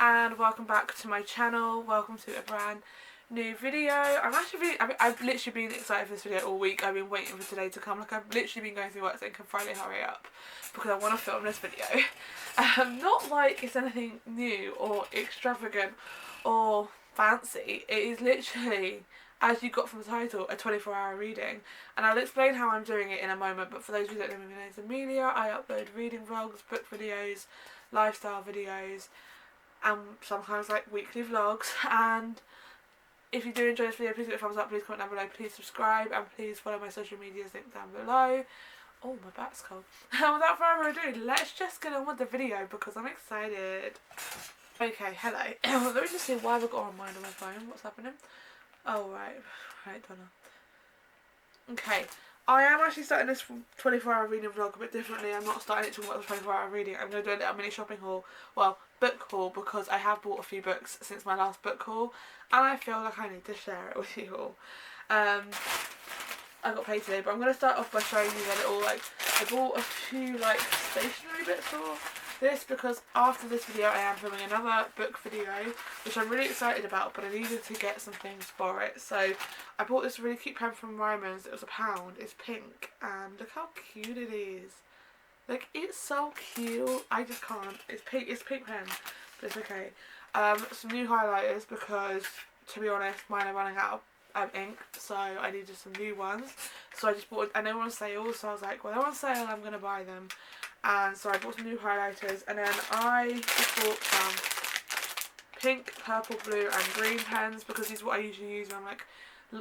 and welcome back to my channel. Welcome to a brand new video. I've literally been excited for this video all week. I've been waiting for today to come. Like, I've literally been going through work saying, can Friday hurry up, because I want to film this video. Not like it's anything new or extravagant or fancy. It is literally, as you got from the title, a 24-hour reading, and I'll explain how I'm doing it in a moment. But for those of you that don't know, my name is Amelia. I upload reading vlogs, book videos, lifestyle videos, and sometimes like weekly vlogs. And if you do enjoy this video, please give it a thumbs up, please comment down below, please subscribe, and please follow my social medias linked down below. Oh, my back's cold. Without further ado, let's just get on with the video because I'm excited. Okay, hello. Let me just see why I've got a reminder on my phone. What's happening? Oh, right, Donna. Okay, I am actually starting this 24-hour reading vlog a bit differently. I'm not starting it to what the 24-hour reading. I'm going to do a little mini shopping haul, well, book haul, because I have bought a few books since my last book haul, and I feel like I need to share it with you all. I got paid today, but I'm going to start off by showing you the little, like, I bought a few, like, stationery bits for this, because after this video I am filming another book video, which I'm really excited about, but I needed to get some things for it. So I bought this really cute pen from Ryman's. It was £1. It's pink, and look how cute it is. Like, it's so cute. I just can't. It's pink pen, but it's okay. Some new highlighters, because to be honest, mine are running out of ink, so I needed some new ones. So I just bought, and they were on sale, so I was like, well, they're on sale, I'm gonna buy them. And so I bought some new highlighters, and then I just bought some pink, purple, blue and green pens, because these are what I usually use when I'm like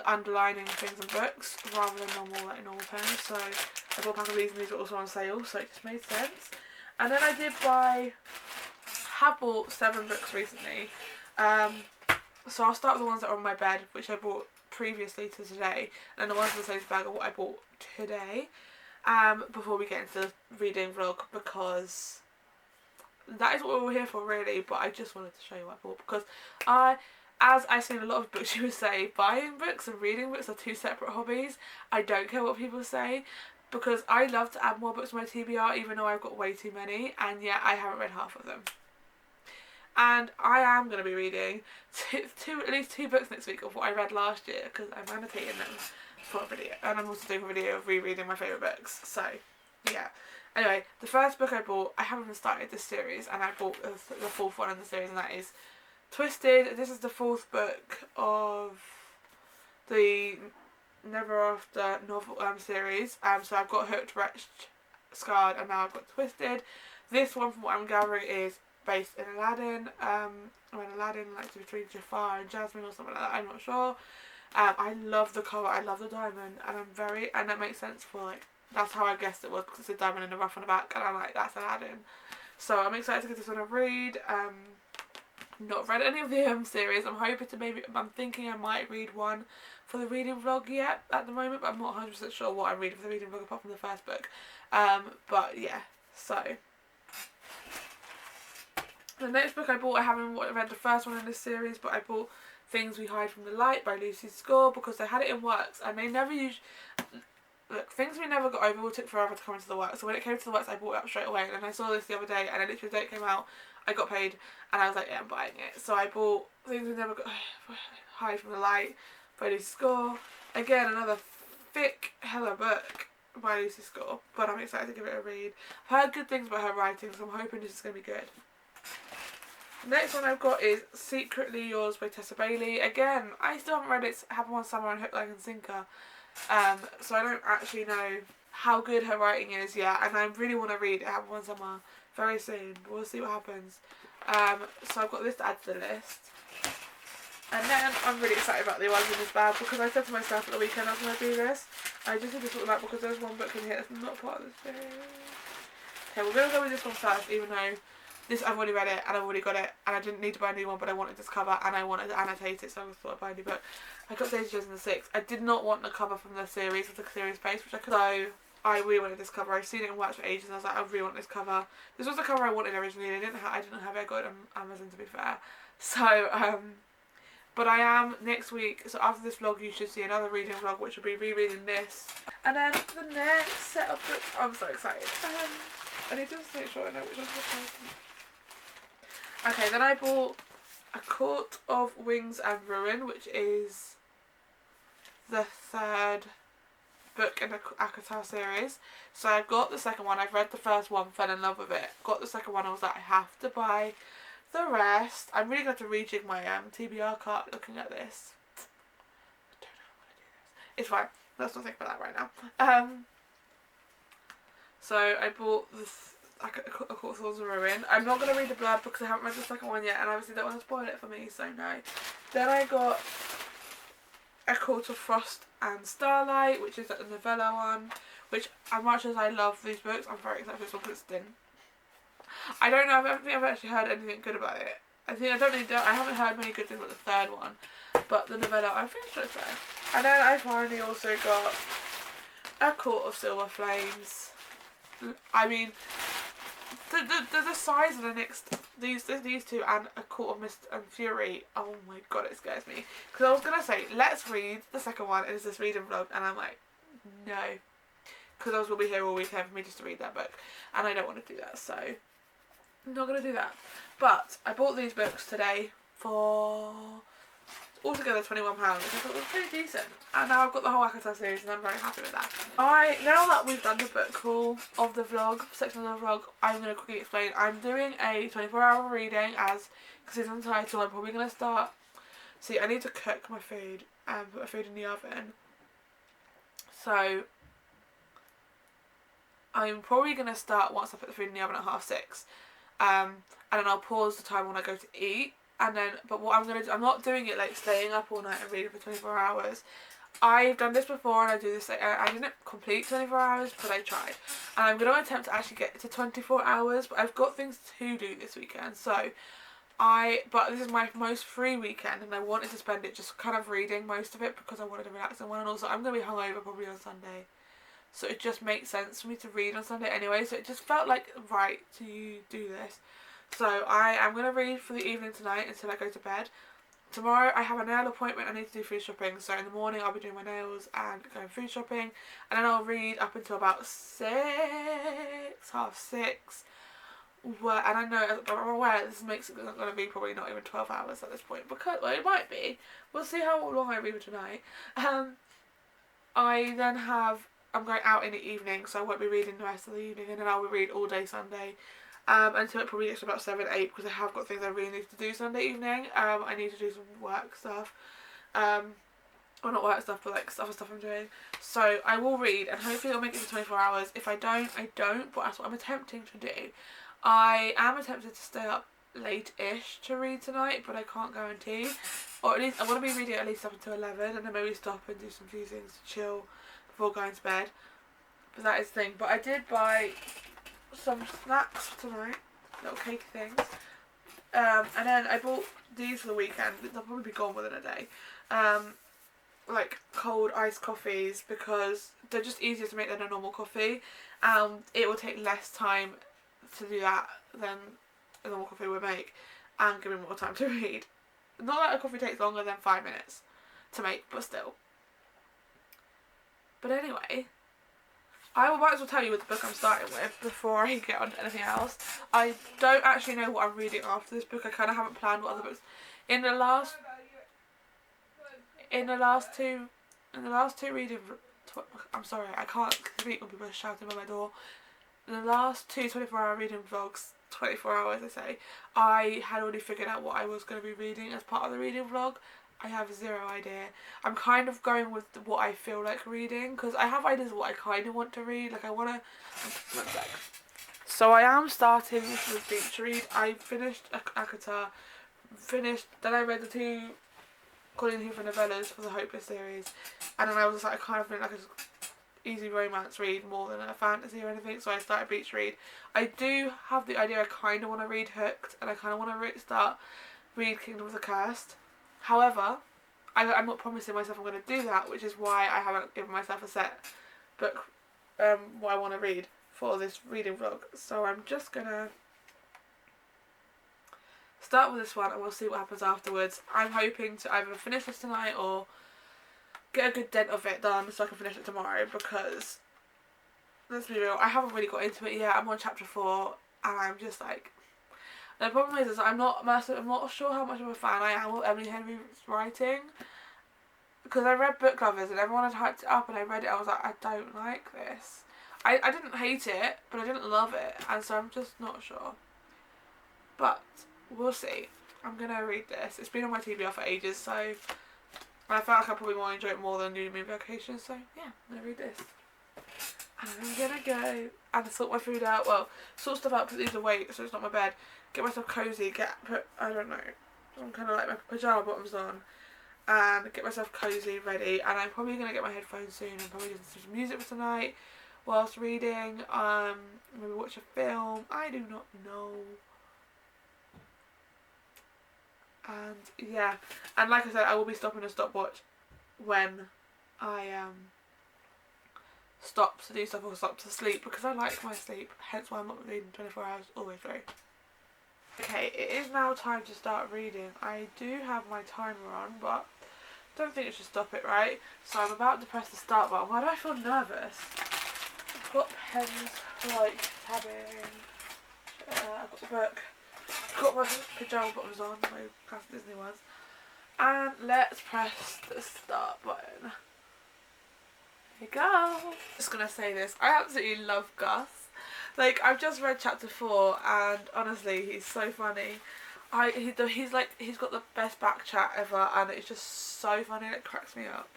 underlining things in books rather than normal pens. So I bought a pack of these, and these were also on sale, so it just made sense. And then I have bought 7 books recently. So I'll start with the ones that are on my bed, which I bought previously to today, and then the ones in the same bag are what I bought today. Before we get into the reading vlog, because that is what we're here for really, but I just wanted to show you what I bought, because as I've seen a lot of books, you would say buying books and reading books are 2 separate hobbies. I don't care what people say, because I love to add more books to my TBR, even though I've got way too many, and yet I haven't read half of them. And I am going to be reading at least two books next week of what I read last year, because I'm annotating them for a video, and I'm also doing a video of rereading my favourite books. So yeah, anyway, the first book I bought, I haven't even started this series, and I bought the 4th one in the series, and that is Twisted. This is the 4th book of the Never After novel series. So I've got Hooked, Wretched, Scarred, and now I've got Twisted. This one, from what I'm gathering, is based in Aladdin, when Aladdin, like between Jafar and Jasmine or something like that, I'm not sure. I love the colour, I love the diamond, and that makes sense for, like, that's how I guessed it was, because it's a diamond in the rough on the back, and I'm like, that's Aladdin. So I'm excited to give this one a read. Not read any of the series. I'm thinking I might read one for the reading vlog yet at the moment, but I'm not 100% sure what I'm reading for the reading vlog apart from the first book. But yeah, so the next book I bought, I haven't read the first one in this series, but I bought Things We Hide from the Light by Lucy Score, because they had it in works, and they never used... Look, Things We Never Got Over will take forever to come into the works, so when it came to the works I bought it up straight away, and I saw this the other day, and literally the day it came out, I got paid, and I was like, yeah, I'm buying it. So I bought Things We Never Got Hide from the Light by Lucy Score. Again, another thick hella book by Lucy Score, but I'm excited to give it a read. I've heard good things about her writing, so I'm hoping this is going to be good. Next one I've got is Secretly Yours by Tessa Bailey. Again, I still haven't read it. Have One Summer and Hook, Line and Sinker. So I don't actually know how good her writing is yet, and I really want to read Have One Summer very soon. We'll see what happens. So I've got this to add to the list. And then I'm really excited about the ones in this bag, because I said to myself at the weekend I was going to do this. I just need to sort them out, because there's one book in here that's not part of this series. Okay, we're going to go with this one first, even though this, I've already read it, and I've already got it, and I didn't need to buy a new one, but I wanted this cover, and I wanted to annotate it, so I thought I'd buy a new book. I got Daisy Jones and the Six. I did not want the cover from the series with the series base, which I could. So I really wanted this cover. I've seen it in works for ages, and I was like, I really want this cover. This was the cover I wanted originally, and I didn't have it. I got it on Amazon, to be fair. So, but I am next week. So after this vlog, you should see another reading vlog, which will be rereading this. And then the next set of books. I'm so excited. I need to just make sure I know which one's the first. Okay, then I bought A Court of Wings and Ruin, which is the third book in the ACOTAR series. So I've got the second one. I've read the first one, fell in love with it. Got the second one. I was like, I have to buy the rest. I'm really going to rejig my TBR cart looking at this. I don't know how I'm going to do this. It's fine. Let's not think about that right now. So I bought A Court of Thorns and Ruin. I'm not going to read the blurb because I haven't read the second one yet, and obviously don't want to spoil it for me, so no. Then I got A Court of Frost and Starlight, which is like the novella one, which as much as I love these books, I'm very excited for this one because it's thin. I don't know, I don't think I've actually heard anything good about it. I haven't heard many good things about the third one, but the novella I think it's so. And then I finally also got A Court of Silver Flames. I mean, the size of the next these two and A Court of Mist and Fury. Oh my god, it scares me. Because I was gonna say let's read the second one and it's this reading vlog, and I'm like, no, because I was gonna be here all weekend for me just to read that book, and I don't want to do that, so I'm not gonna do that. But I bought these books today for altogether £21, which I thought was pretty decent. And now I've got the whole ACOTAR series and I'm very happy with that. Now that we've done the book haul of the vlog, section of the vlog, I'm going to quickly explain. I'm doing a 24-hour reading because it's on the title. I'm probably going to start... See, I need to cook my food and put my food in the oven. So I'm probably going to start once I put the food in the oven at 6:30. And then I'll pause the time when I go to eat. And then, but what I'm going to do, I'm not doing it like staying up all night and reading for 24 hours. I've done this before and I do this, I didn't complete 24 hours, but I tried. And I'm going to attempt to actually get to 24 hours, but I've got things to do this weekend. So, but this is my most free weekend and I wanted to spend it just kind of reading most of it because I wanted a relaxing one. And also I'm going to be hungover probably on Sunday. So it just makes sense for me to read on Sunday anyway. So it just felt like right to do this. So I am going to read for the evening tonight until I go to bed. Tomorrow I have a nail appointment. I need to do food shopping. So in the morning I'll be doing my nails and going food shopping. And then I'll read up until about 6, 6:30. Well, and I know, I'm aware this makes it going to be probably not even 12 hours at this point. Because, well, it might be. We'll see how long I read tonight. I'm going out in the evening. So I won't be reading the rest of the evening. And then I'll read all day Sunday. Until it probably gets to about 7, 8 because I have got things I really need to do Sunday evening. I need to do some work stuff. Well, not work stuff, but like other stuff I'm doing. So I will read and hopefully it'll make it to 24 hours. If I don't, I don't, but that's what I'm attempting to do. I am attempted to stay up late-ish to read tonight, but I can't guarantee. Or at least I want to be reading at least up until 11 and then maybe stop and do some few things to chill before going to bed. But that is the thing. But I did buy some snacks for tonight, little cake things, and then I bought these for the weekend. They'll probably be gone within a day, like cold iced coffees because they're just easier to make than a normal coffee. It will take less time to do that than a normal coffee would make and give me more time to read. Not that a coffee takes longer than 5 minutes to make, but still. But anyway, I might as well tell you what the book I'm starting with before I get on to anything else. I don't actually know what I'm reading after this book. I kind of haven't planned what other books. In the last two reading. I'm sorry, I can't speak when people are shouting by my door. In the last 2 24-hour reading vlogs, 24 hours I say, I had already figured out what I was going to be reading as part of the reading vlog. I have zero idea. I'm kind of going with what I feel like reading because I have ideas of what I kind of want to read. Like I want to... One sec. So I am starting with Beach Read. I finished ACOTAR. Then I read the 2 Colleen Hoover novellas for the Hopeless series. And then I was like, I kind of feel like an easy romance read more than a fantasy or anything. So I started Beach Read. I do have the idea I kind of want to read Hooked. And I kind of want to read Kingdom of the Cursed. However, I'm not promising myself I'm going to do that, which is why I haven't given myself a set book, what I want to read for this reading vlog. So I'm just going to start with this one and we'll see what happens afterwards. I'm hoping to either finish this tonight or get a good dent of it done so I can finish it tomorrow because, let's be real, I haven't really got into it yet. I'm on chapter 4 and I'm just like, The problem is I'm not massive. I'm not sure how much of a fan I am of Emily Henry's writing, because I read Book Lovers and everyone had hyped it up, and I read it. I was like, I don't like this. I didn't hate it, but I didn't love it, and so I'm just not sure. But we'll see. I'm gonna read this. It's been on my TBR for ages, so I felt like I probably might enjoy it more than New Moon Vacation. So yeah, I'm gonna read this. And I'm gonna go and sort my food out. Well, sort stuff out, put these away so it's not my bed. Get myself cozy. I don't know, some kind of like my pajama bottoms on, and get myself cozy, ready. And I'm probably gonna get my headphones soon and probably listen to some music for tonight whilst reading. Maybe watch a film. I do not know. And yeah, and like I said, I will be stopping a stopwatch when I stop to do stuff or stop to sleep, because I like my sleep, hence why I'm not reading 24 hours all the way through. Okay, it is now time to start reading. I do have my timer on, but don't think it should stop it, right? So I'm about to press the start button. Why do I feel nervous? I've got pens for like tabbing. I've got the book. I've got my pyjama bottoms on, my classic Disney ones. And let's press the start button. Here we go. Just gonna say this, I absolutely love Gus. Like, I've just read chapter 4 and honestly he's so funny. He's got the best back chat ever, and it's just so funny, it cracks me up.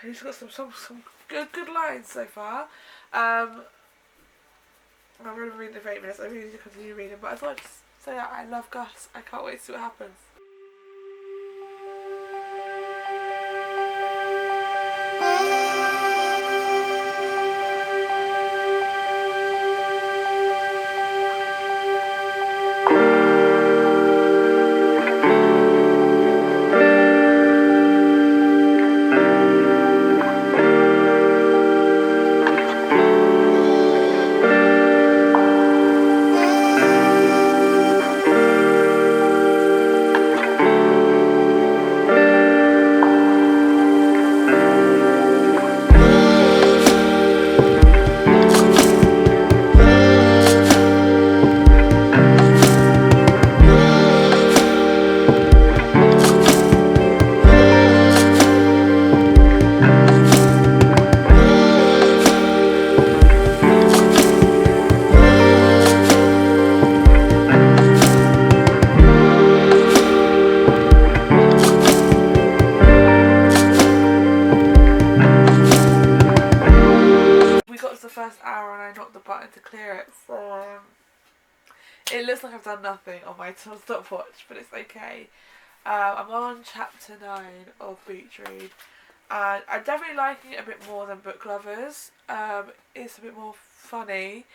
He's got some good lines so far. I'm going to read it for 8 minutes. I really need to continue reading, but I thought I'd just say that I love Gus. I can't wait to see what happens. First hour and I knocked the button to clear it, so it looks like I've done nothing on my stopwatch, but it's okay. I'm on chapter 9 of Beach Read, and I'm definitely liking it a bit more than Book Lovers. It's a bit more funny.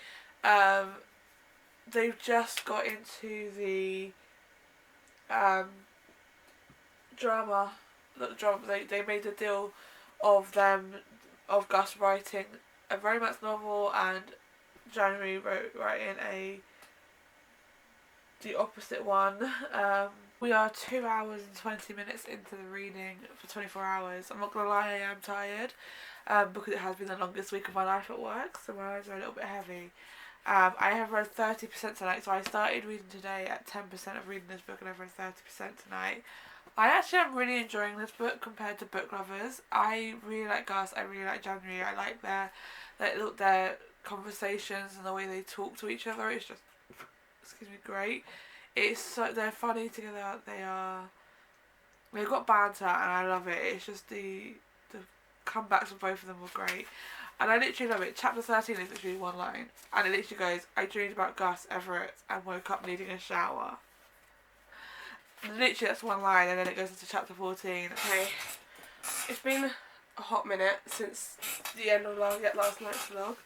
They've just got into the drama. They made a deal of Gus writing a romance novel and January writing the opposite one. We are 2 hours and 20 minutes into the reading for 24 hours. I'm not gonna lie, I am tired because it has been the longest week of my life at work, so my eyes are a little bit heavy. I have read 30% tonight, so I started reading today at 10% of reading this book, and I've read 30% tonight. I actually am really enjoying this book compared to Book Lovers. I really like Gus, I really like January, I like their conversations and the way they talk to each other. It's just, great. They're funny together. They've got banter, and I love it. It's just the comebacks of both of them were great, and I literally love it. Chapter 13 is literally one line, and it literally goes, "I dreamed about Gus Everett and woke up needing a shower." Literally, that's one line, and then it goes into chapter 14. Okay, it's been a hot minute since the end of last night's vlog,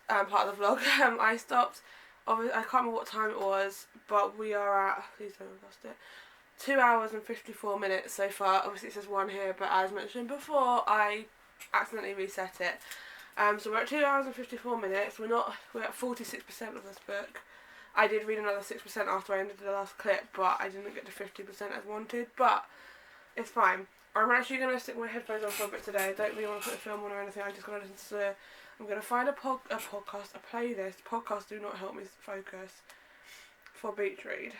part of the vlog. I stopped. Obviously, I can't remember what time it was, but we are at, please don't have lost it, 2 hours and 54 minutes so far. Obviously it says 1 here, but as mentioned before, I accidentally reset it. So we're at 2 hours and 54 minutes. We're at 46% of this book. I did read another 6% after I ended the last clip, but I didn't get to 50% as wanted, but it's fine. I'm actually going to stick my headphones on for a bit today. I don't really want to put a film on or anything. I just going to listen to I'm going to find a podcast, a playlist. Podcasts do not help me focus for beach read.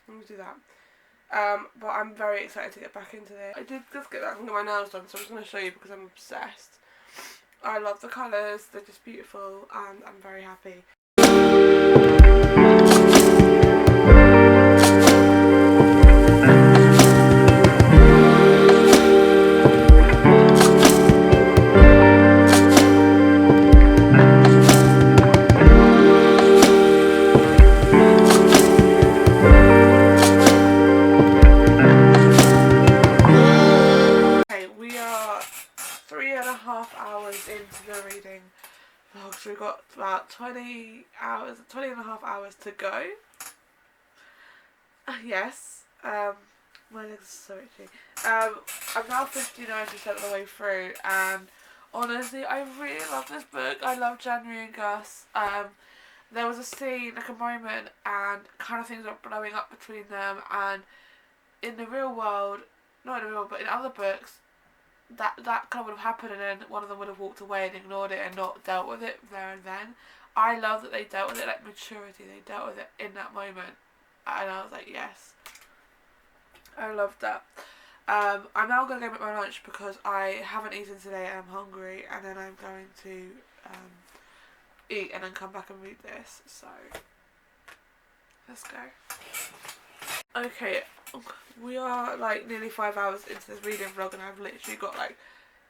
I'm going to do that. But I'm very excited to get back into it. I did just get back and get my nails done, so I'm just going to show you because I'm obsessed. I love the colours, they're just beautiful, and I'm very happy. We are 3.5 hours into the reading vlog, so we've got about 20 and a half hours to go. Yes, my legs are so itchy. I'm now 59% of the way through, and honestly, I really love this book. I love January and Gus. There was a scene, like a moment, and kind of things are blowing up between them, and in the real world, not in the real world, but in other books, that kind of would have happened, and then one of them would have walked away and ignored it and not dealt with it there and then. I love that they dealt with it like maturity. They dealt with it in that moment, and I was like, yes, I love that. I'm now going to go make my lunch because I haven't eaten today and I'm hungry, and then I'm going to eat and then come back and read this. So let's go. Okay, we are like nearly 5 hours into this reading vlog, and I've literally got like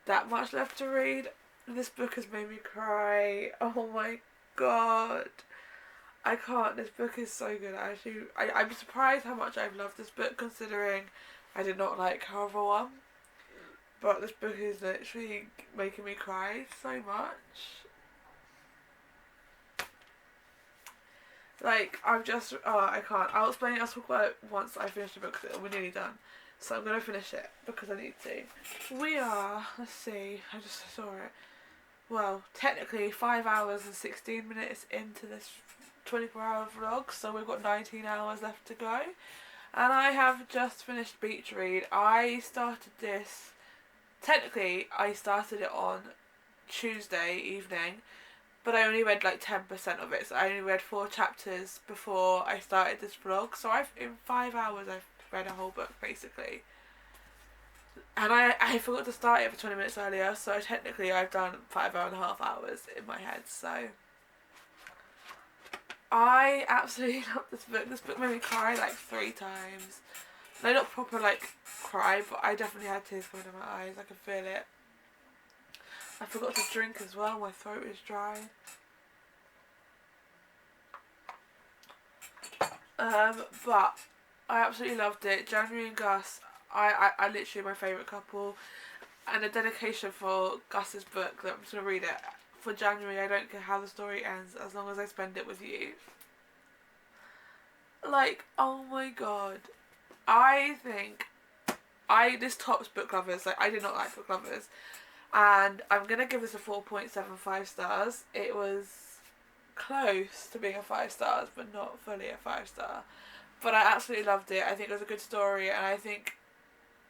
that much left to read. This book has made me cry. Oh my god, I can't. This book is so good. Actually, I'm surprised how much I've loved this book, considering I did not like her other one. But this book is literally making me cry so much. Like, I can't. I'll explain it. I'll talk about it once I finish the book, because we're nearly done. So I'm going to finish it because I need to. We are, let's see, I just saw it. Well, technically 5 hours and 16 minutes into this 24-hour vlog, so we've got 19 hours left to go. And I have just finished Beach Read. I started this, technically I started it on Tuesday evening, but I only read like 10% of it, so I only read 4 chapters before I started this vlog. So in 5 hours I've read a whole book basically. And I forgot to start it for 20 minutes earlier, so technically I've done 5.5 hours in my head. So I absolutely love this book. This book made me cry like 3 times. No, not proper like cry, but I definitely had tears coming in my eyes. I could feel it. I forgot to drink as well, my throat is dry. But I absolutely loved it. January and Gus, I literally my favourite couple. And a dedication for Gus's book, that I'm just going to read it. For January, I don't care how the story ends, as long as I spend it with you. Like, oh my god. I think, this tops book lovers. Like, I did not like book lovers. And I'm going to give this a 4.75 stars. It was close to being a 5 stars, but not fully a 5 star. But I absolutely loved it. I think it was a good story, and I think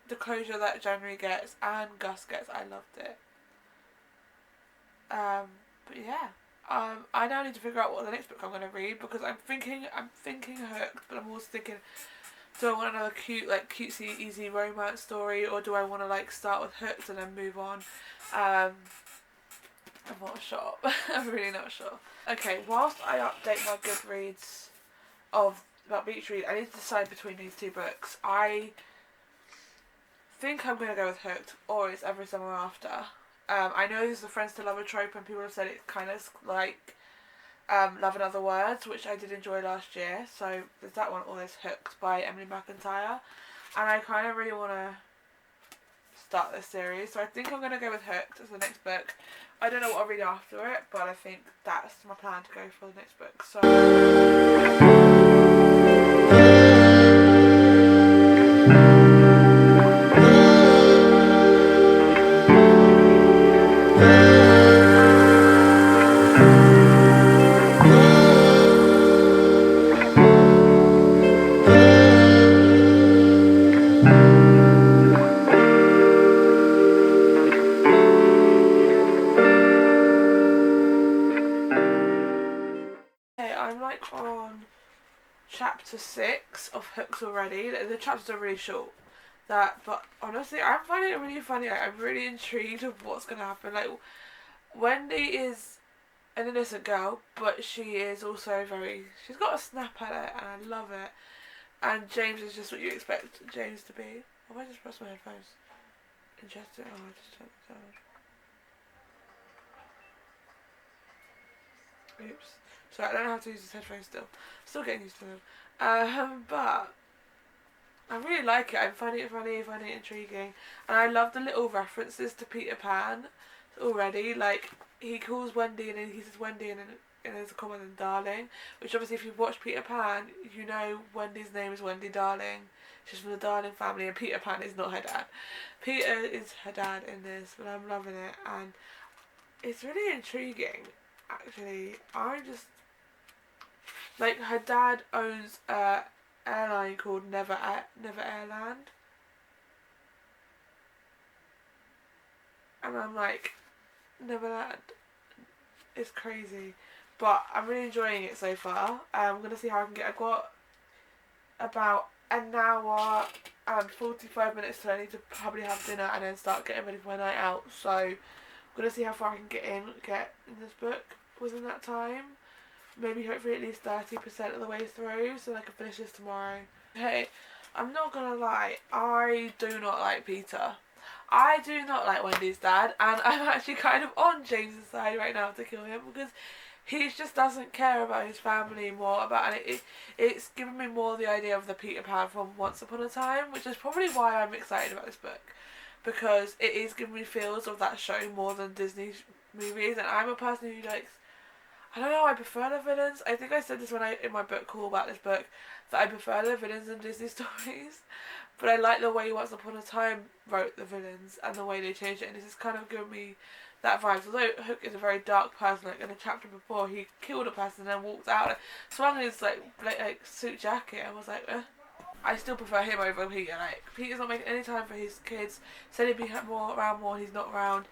the closure that January gets and Gus gets, I loved it. But yeah. I now need to figure out what the next book I'm going to read, because I'm thinking Hooked, but I'm also thinking, do I want another cutesy, easy romance story, or do I want to like start with Hooked and then move on? I'm not sure. I'm really not sure. Okay, whilst I update my Goodreads about Beach Read, I need to decide between these 2 books. I think I'm going to go with Hooked, or it's Every Summer After. I know this is a Friends to Lover trope, and people have said it's kind of like Love in Other Words, which I did enjoy last year. So there's that one, or there's Hooked by Emily McIntyre. And I kind of really want to start this series, so I think I'm going to go with Hooked as the next book. I don't know what I'll read after it, but I think that's my plan to go for the next book. So I'm like on chapter 6 of Hooks already. The chapters are really short. But honestly, I'm finding it really funny. Like, I'm really intrigued of what's gonna happen. Like, Wendy is an innocent girl, but she is also she's got a snap at it, and I love it. And James is just what you expect James to be. Oh, I just pressed my headphones. Interesting. Oh, I just turned it down. Oops. Sorry, I don't know how to use this headphones still. Still getting used to them. But I really like it. I'm finding it funny, finding it intriguing. And I love the little references to Peter Pan already. Like, he calls Wendy and then he says Wendy and there's a comment in Darling. Which obviously if you've watched Peter Pan, you know Wendy's name is Wendy Darling. She's from the Darling family and Peter Pan is not her dad. Peter is her dad in this, but I'm loving it. And it's really intriguing, actually. I'm just... Like, her dad owns a airline called Never Airland, and I'm like, Neverland is crazy, but I'm really enjoying it so far. I'm gonna see how I can get. I've got about an hour and 45 minutes till I need to probably have dinner and then start getting ready for my night out. So I'm gonna see how far I can get in this book within that time. Maybe hopefully at least 30% of the way through, so I can finish this tomorrow. Hey, I'm not gonna lie, I do not like Peter. I do not like Wendy's dad, and I'm actually kind of on James's side right now to kill him, because he just doesn't care about his family more about, and it's given me more the idea of the Peter Pan from Once Upon a Time, which is probably why I'm excited about this book, because it is giving me feels of that show more than Disney movies, and I'm a person who likes... I don't know, I prefer the villains. I think I said this in my book call about this book, that I prefer the villains in Disney stories. But I like the way Once Upon a Time wrote the villains and the way they changed it. And this is kind of giving me that vibe. Although Hook is a very dark person, like in a chapter before, he killed a person and then walked out, swung his like suit jacket and was like, I still prefer him over Peter. Like, Peter's not making any time for his kids. Said he'd be around more, he's not around.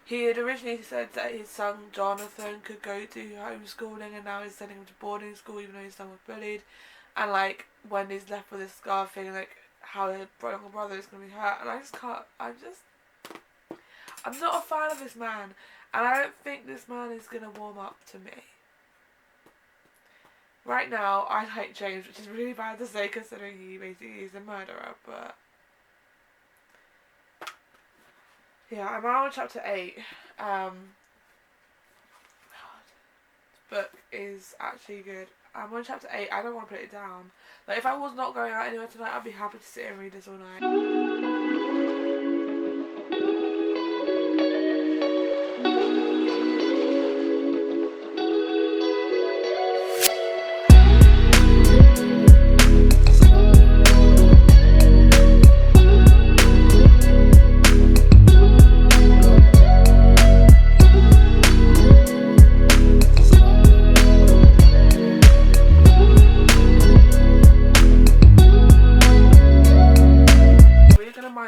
He had originally said that his son Jonathan could go to homeschooling, and now he's sending him to boarding school even though his son was bullied. And like, when he's left with this scar feeling like how his younger brother is going to be hurt, and I just can't, I'm not a fan of this man, and I don't think this man is going to warm up to me. Right now, I like James, which is really bad to say considering he basically is a murderer, but... Yeah, I'm now on chapter 8. This book is actually good. I'm on chapter 8. I don't want to put it down. Like, if I was not going out anywhere tonight, I'd be happy to sit and read this all night.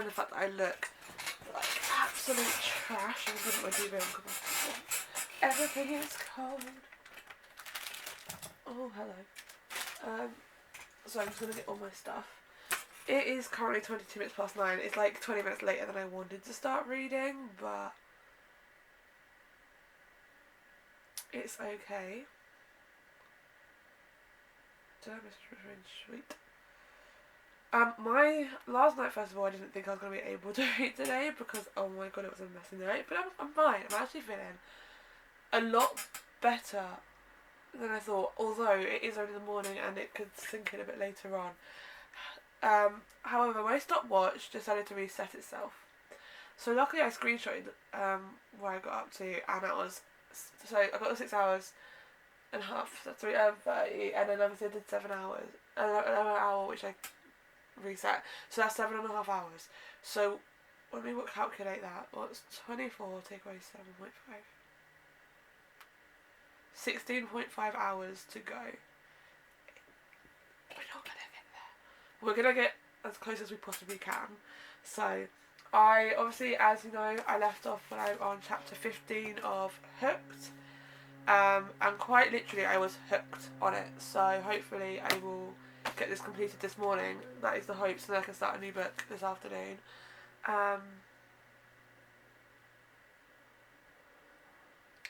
The fact that I look like absolute trash and put my duvet on because everything is cold. Oh, hello. So I'm just gonna get all my stuff. It is currently 22 minutes past 9. It's like 20 minutes later than I wanted to start reading, but it's okay. Sweet. My last night, first of all, I didn't think I was going to be able to read today because, oh my god, it was a messy night. But I'm fine. I'm actually feeling a lot better than I thought. Although it is only the morning and it could sink in a bit later on. However, my stopwatch decided to reset itself. So luckily I screenshotted where I got up to, and that was... So I got the 6 hours and a half, so 3:30, and then obviously I did 7 hours. Another hour which I... reset, so that's 7.5 hours. So when we calculate that, what's 24 take away 7.5? 16.5 hours to go. We're not gonna get there. We're gonna get as close as we possibly can. So I obviously, as you know, I left off when I'm on chapter 15 of Hooked. and quite literally I was hooked on it, so hopefully I will get this completed this morning. That is the hope, so then I can start a new book this afternoon. And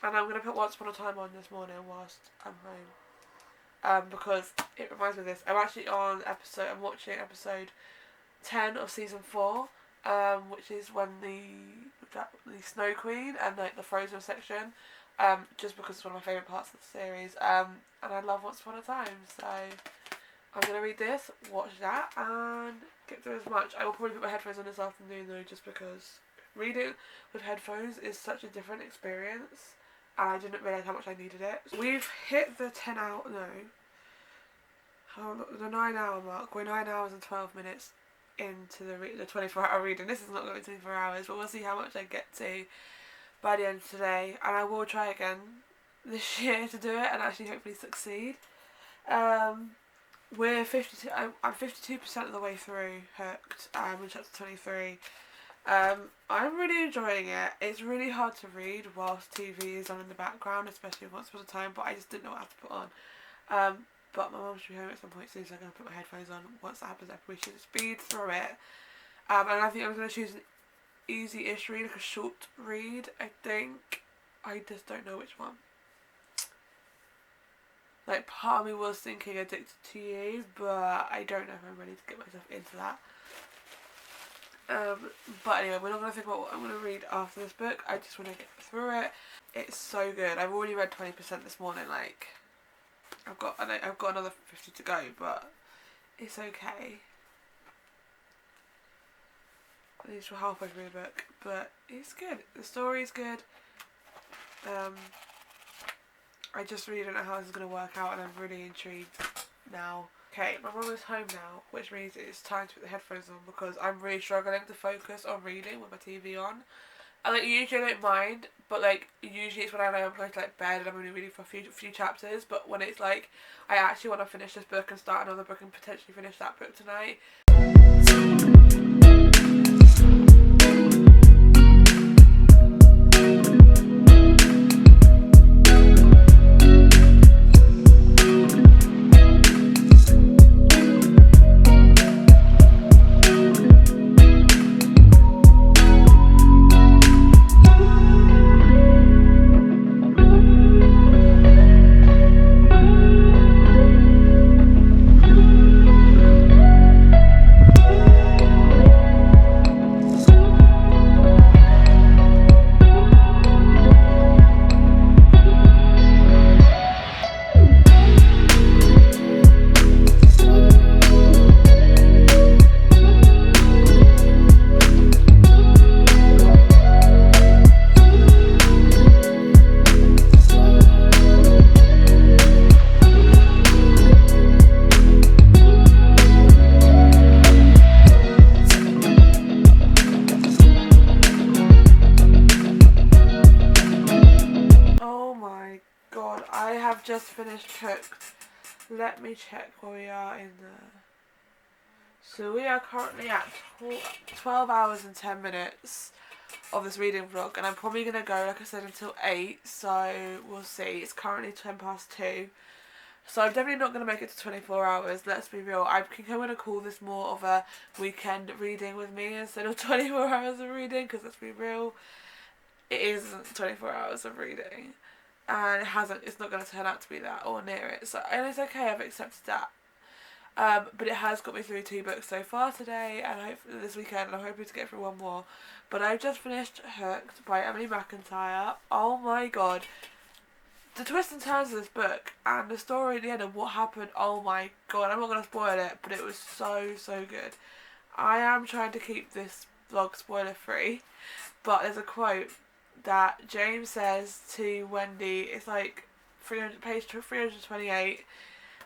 I'm going to put Once Upon a Time on this morning whilst I'm home. Because it reminds me of this. I'm actually I'm watching episode 10 of season 4, which is when the Snow Queen and like the Frozen section, just because it's one of my favourite parts of the series. And I love Once Upon a Time, so I'm going to read this, watch that, and get through as much. I will probably put my headphones on this afternoon though, just because reading with headphones is such a different experience. And I didn't realise how much I needed it. We've hit the 9 hour mark. We're 9 hours and 12 minutes into the 24 hour reading. This is not going to be 24 hours, but we'll see how much I get to by the end of today. And I will try again this year to do it and actually hopefully succeed. We're 52. I'm 52% of the way through Hooked. In chapter 23. I'm really enjoying it. It's really hard to read whilst TV is on in the background, especially Once Upon a Time, but I just didn't know what to put on. But my mum should be home at some point soon, so I'm going to put my headphones on. Once that happens, I probably should speed through it. And I think I'm going to choose an easy-ish read, like a short read, I think. I just don't know which one. Like, part of me was thinking Addicted to You, but I don't know if I'm ready to get myself into that. But anyway, we're not going to think about what I'm going to read after this book. I just want to get through it. It's so good. I've already read 20% this morning. Like, I've got another 50 to go, but it's okay. At least we're halfway through the book, but it's good. The story's good. I just really don't know how this is going to work out, and I'm really intrigued now. Okay, my mum is home now, which means it's time to put the headphones on because I'm really struggling to focus on reading with my TV on. And like usually I don't mind, but like usually it's when I know I'm going to like bed and I'm only reading for a few chapters. But when it's like I actually want to finish this book and start another book and potentially finish that book tonight. Just finished Hooked. Let me check where we are in the... So we are currently at 12 hours and 10 minutes of this reading vlog, and I'm probably going to go, like I said, until 8, so we'll see. It's currently 10 past 2, so I'm definitely not going to make it to 24 hours, let's be real. I think I'm going to call this more of a weekend reading with me instead of 24 hours of reading, because let's be real, it isn't 24 hours of reading. And it's not going to turn out to be that or near it. So, and it's okay, I've accepted that. But it has got me through 2 books so far today, and hopefully this weekend, and I'm hoping to get through one more. But I've just finished Hooked by Emily McIntyre. Oh my god. The twists and turns of this book, and the story at the end of what happened, oh my god, I'm not going to spoil it, but it was so good. I am trying to keep this vlog spoiler free, but there's a quote that James says to Wendy. It's like page 328,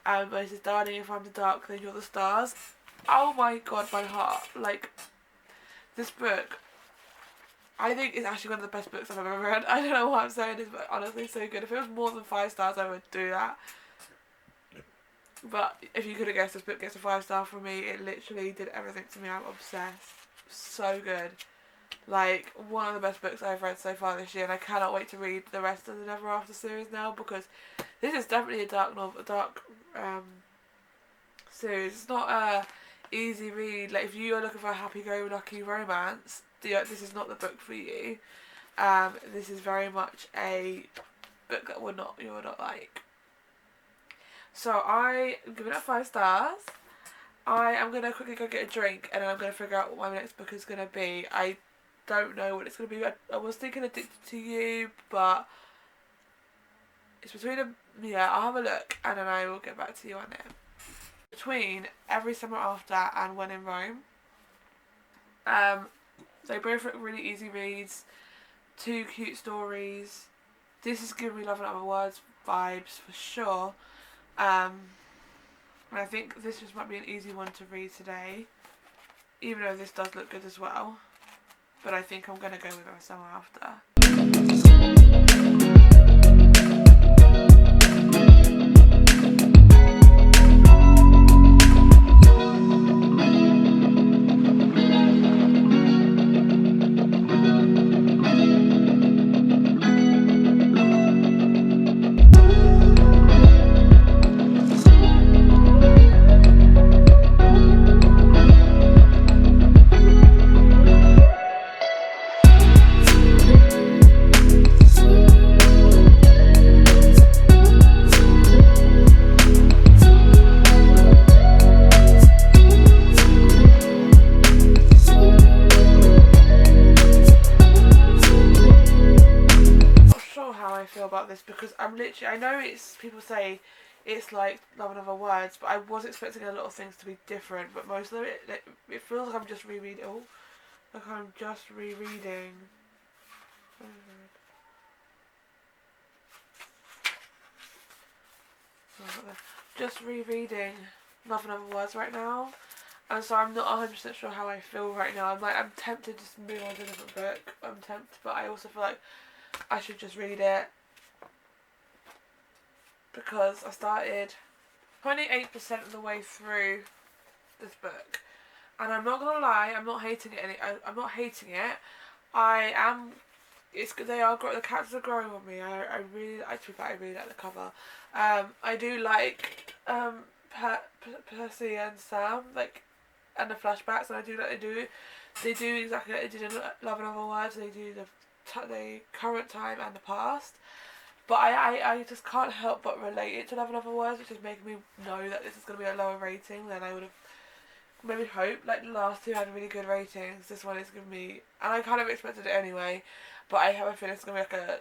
but it says, "Darling, if I'm the dark, then you're the stars." Oh my god, my heart. Like, this book, I think it's actually one of the best books I've ever read. I don't know why I'm saying this, but honestly, so good. If it was more than 5 stars, I would do that. But if you could have guessed, this book gets a 5 star from me. It literally did everything to me. I'm obsessed. So good. Like, one of the best books I've read so far this year, and I cannot wait to read the rest of the Never After series now, because this is definitely a dark novel, a dark series. It's not a easy read. Like, if you are looking for a happy-go-lucky romance, this is not the book for you. This is very much a book that you would not like. So I am giving it 5 stars. I am going to quickly go get a drink, and then I'm going to figure out what my next book is going to be. I don't know what it's going to be. I was thinking Addicted to You, but it's between I'll have a look, and then I will get back to you on it. Between Every Summer After and When in Rome. They both look really easy reads. 2 cute stories. This is giving me Love in Other Words vibes for sure. And I think this just might be an easy one to read today, even though this does look good as well. But I think I'm going to go with Every Summer After. About this, because I know people say it's like Love in Other Words, but I was expecting a lot of things to be different, but most of it feels like I'm just rereading. Just rereading Love in Other Words right now, and so I'm not 100% sure how I feel right now. I'm tempted to just move on to a different book. I'm tempted, but I also feel like I should just read it, because I started 28% of the way through this book, and I'm not gonna lie, I'm not hating it. I'm not hating it. I am. The characters are growing on me. I really like the cover. I do like Percy and Sam, like, and the flashbacks, and I do like they do exactly like they did in Love in Other Words. They do the current time and the past. But I just can't help but relate it to Love in Other Words, which is making me know that this is going to be a lower rating than I would have maybe hoped. Like, the last 2 had really good ratings. This one is giving me, and I kind of expected it anyway, but I have a feeling it's going to be like a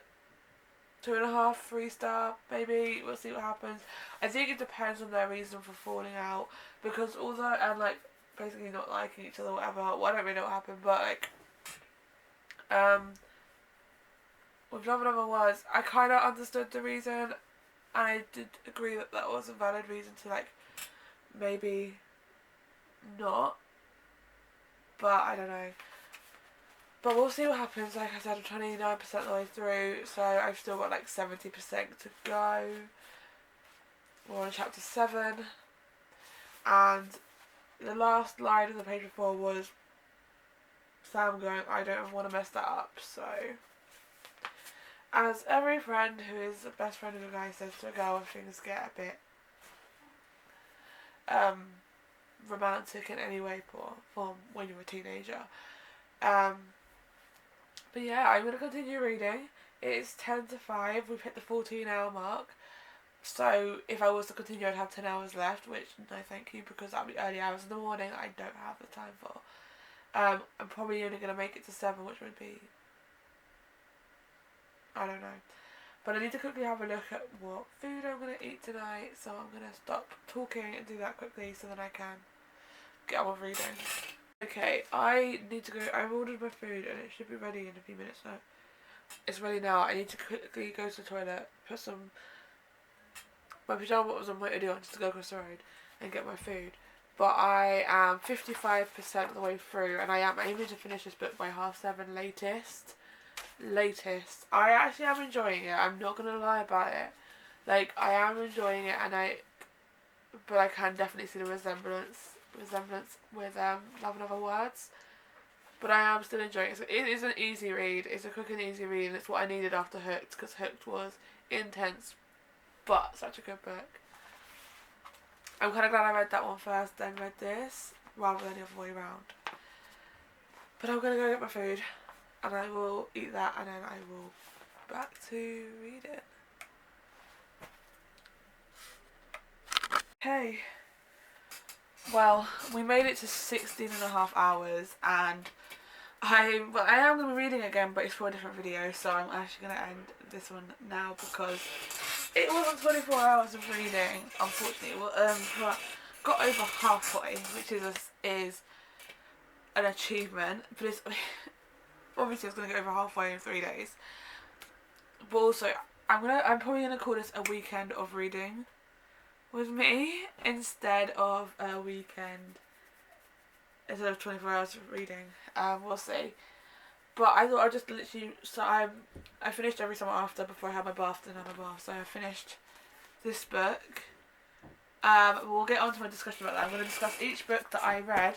2.5, 3 star, maybe. We'll see what happens. I think it depends on their reason for falling out, because although, and like, basically not liking each other or whatever, well, I don't really know what happened, but like, with Love in Other Words, I kind of understood the reason, and I did agree that was a valid reason to, like, maybe not, but I don't know. But we'll see what happens. Like I said, I'm 29% of the way through, so I've still got like 70% to go. We're on chapter 7, and the last line of the page before was Sam going, "I don't want to mess that up," so... As every friend who is the best friend of a guy says to a girl, if things get a bit romantic in any way or form when you're a teenager. But yeah, I'm going to continue reading. It's 10 to 5. We've hit the 14-hour mark. So if I was to continue, I'd have 10 hours left, which, no thank you, because that would be early hours in the morning I don't have the time for. I'm probably only going to make it to 7, which would be... I don't know. But I need to quickly have a look at what food I'm going to eat tonight, so I'm going to stop talking and do that quickly so that I can get on with reading. Okay, I need to go. I've ordered my food and it should be ready in a few minutes now. It's ready now. I need to quickly go to the toilet, put my pyjama bottoms on my hoodie on just to go across the road and get my food. But I am 55% of the way through, and I am aiming to finish this book by 7:30 latest. I actually am enjoying it. I'm not gonna lie about it. Like, I am enjoying it, but I can definitely see the resemblance with Love in Other Words. but I am still enjoying it. So it is an easy read. It's a quick and easy read, and it's what I needed after Hooked, because Hooked was intense, but such a good book. I'm kind of glad I read that one first, then read this, rather than the other way around. But I'm going to go get my food, and I will eat that, and then I will back to reading. Okay. Well, we made it to 16.5 hours, and I am going to be reading again, but it's for a different video, so I'm actually going to end this one now, because it wasn't 24 hours of reading, unfortunately. But got over halfway, which is an achievement, but it's obviously I was going to get over halfway in 3 days. But also, I'm probably going to call this a weekend of reading with me instead of a weekend, instead of 24 hours of reading. We'll see. But I thought I'd just literally, so I finished every summer after before I had my bath, didn't have my bath, so I finished this book. We'll get on to my discussion about that. I'm going to discuss each book that I read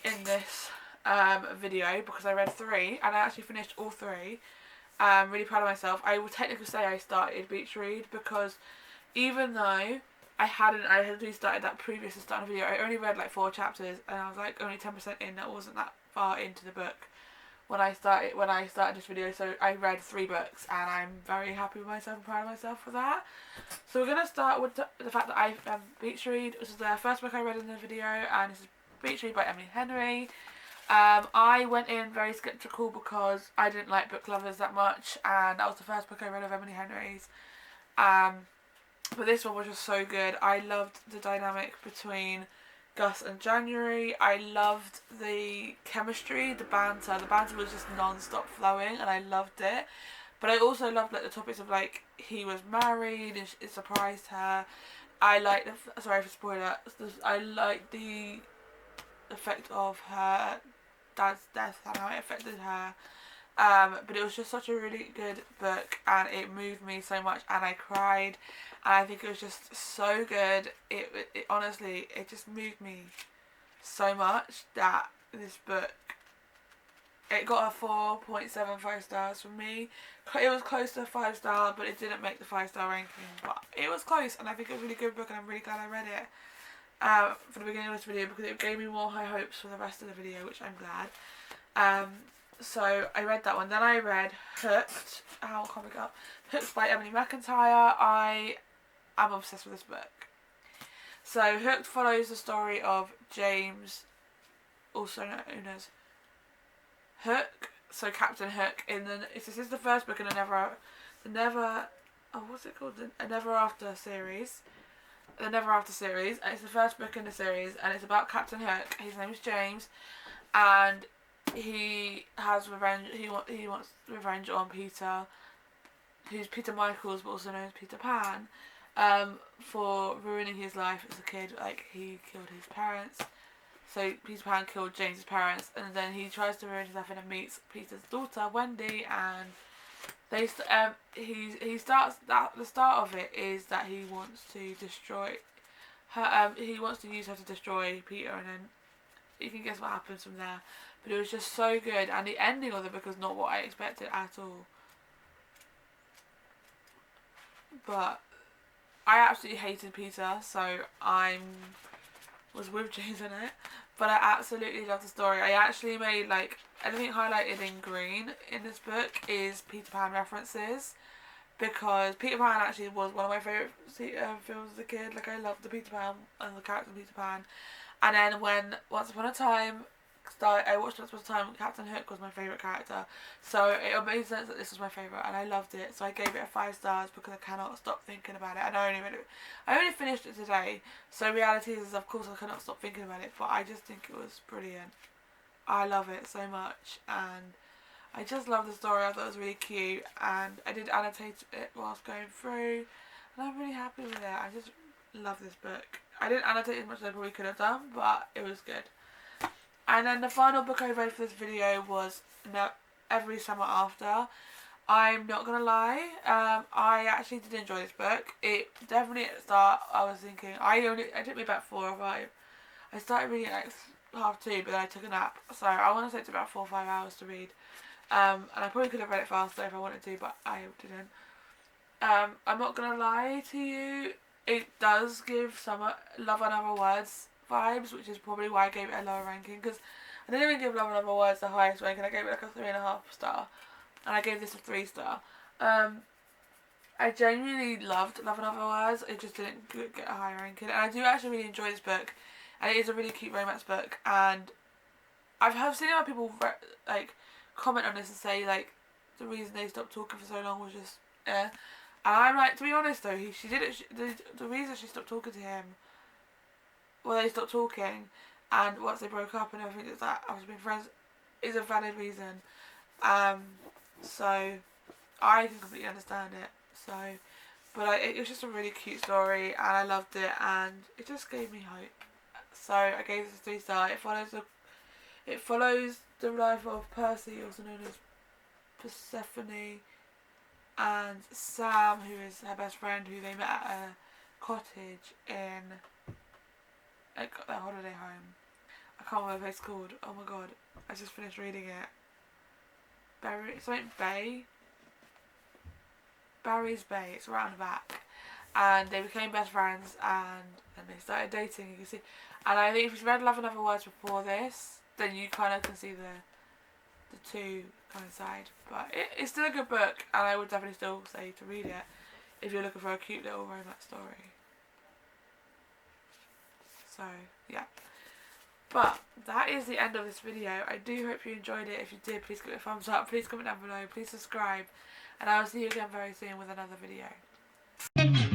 in this video, because I read 3 and I actually finished all 3. I'm really proud of myself. I will technically say I started Beach Read, because even though I had restarted that previous to start a video, I only read like 4 chapters, and I was like only 10% in. That wasn't that far into the book when I started this video. So I read 3 books, and I'm very happy with myself and proud of myself for that. So we're gonna start with the fact that I Beach Read. This is the first book I read in the video, and this is Beach Read by Emily Henry. I went in very sceptical because I didn't like book lovers that much, and that was the first book I read of Emily Henry's. But this one was just so good. I loved the dynamic between Gus and January. I loved the chemistry, the banter. The banter was just non-stop flowing, and I loved it. But I also loved like the topics of like he was married and it surprised her. I liked sorry for spoiler. I liked the effect of her dad's death and how it affected her. But it was just such a really good book, and it moved me so much, and I cried, and I think it was just so good. It honestly, it just moved me so much that this book, it got a 4.75 stars from me. It was close to a 5-star, but it didn't make the 5-star ranking, but it was close, and I think it was a really good book, and I'm really glad I read it for the beginning of this video, because it gave me more high hopes for the rest of the video, which I'm glad. So I read that one. Then I read Hooked. How can we go? Hooked by Emily McIntyre. I am obsessed with this book. So Hooked follows the story of James, also known as Hook. So Captain Hook. This is the first book in the Never After series. The Never After series. And it's the first book in the series, and it's about Captain Hook. His name is James, and he has revenge. He wants revenge on Peter, who's Peter Michaels, but also known as Peter Pan, for ruining his life as a kid. Like, he killed his parents. So Peter Pan killed James's parents, and then he tries to ruin his life, and then meets Peter's daughter Wendy, and they he starts that the start of it is that he wants to destroy her. He wants to use her to destroy Peter, and then you can guess what happens from there. But it was just so good, and the ending of the book was not what I expected at all. But I absolutely hated Peter, so I was with James in it. But I absolutely love the story. I actually made like anything highlighted in green in this book is Peter Pan references, because Peter Pan actually was one of my favourite films as a kid. Like, I loved the Peter Pan and the character of Peter Pan. And then when Once Upon a Time I watched Once Upon a Time, Captain Hook was my favourite character, so it made sense that this was my favourite, and I loved it, so I gave it a 5 stars because I cannot stop thinking about it. And I only finished it today, so reality is, of course, I cannot stop thinking about it, but I just think it was brilliant. I love it so much, and I just love the story. I thought it was really cute, and I did annotate it whilst going through, and I'm really happy with it. I just love this book. I didn't annotate as much as I probably could have done, but it was good. And then the final book I read for this video was Every Summer After. I'm not gonna lie, I actually did enjoy this book. It definitely at the start I was thinking, it took me about 4 or 5. I started reading like 2:30, but then I took a nap. So I want to say it took about 4 or 5 hours to read. And I probably could have read it faster if I wanted to, but I didn't. I'm not gonna lie to you, it does give some Love and Other Words vibes, which is probably why I gave it a lower ranking, because I didn't even give Love and Other Words the highest ranking. I gave it like a 3.5 star, and I gave this a 3 star. I genuinely loved Love and Other Words, it just didn't get a high ranking, and I do actually really enjoy this book, and it is a really cute romance book, and I've seen other people like comment on this and say like the reason they stopped talking for so long was just and I'm like, to be honest though, she did it. The reason she stopped talking to him, well, they stopped talking, and once they broke up and everything, it's like I was being friends, is a valid reason. So I can completely understand it. So, but it was just a really cute story, and I loved it, and it just gave me hope. So I gave this a 3 star. It follows the life of Percy, also known as Persephone, and Sam, who is her best friend, who they met at a cottage in like their holiday home. I can't remember what it's called. Oh my god, I just finished reading it. Barry's Bay. It's around the back, and they became best friends, and then they started dating. You can see, and I think if you've read Love and Other Words before this, then you kind of can see the two coincide. But it's still a good book, and I would definitely still say to read it if you're looking for a cute little romance story. So yeah, but that is the end of this video. I do hope you enjoyed it. If you did, please give it a thumbs up, please comment down below, please subscribe, and I will see you again very soon with another video.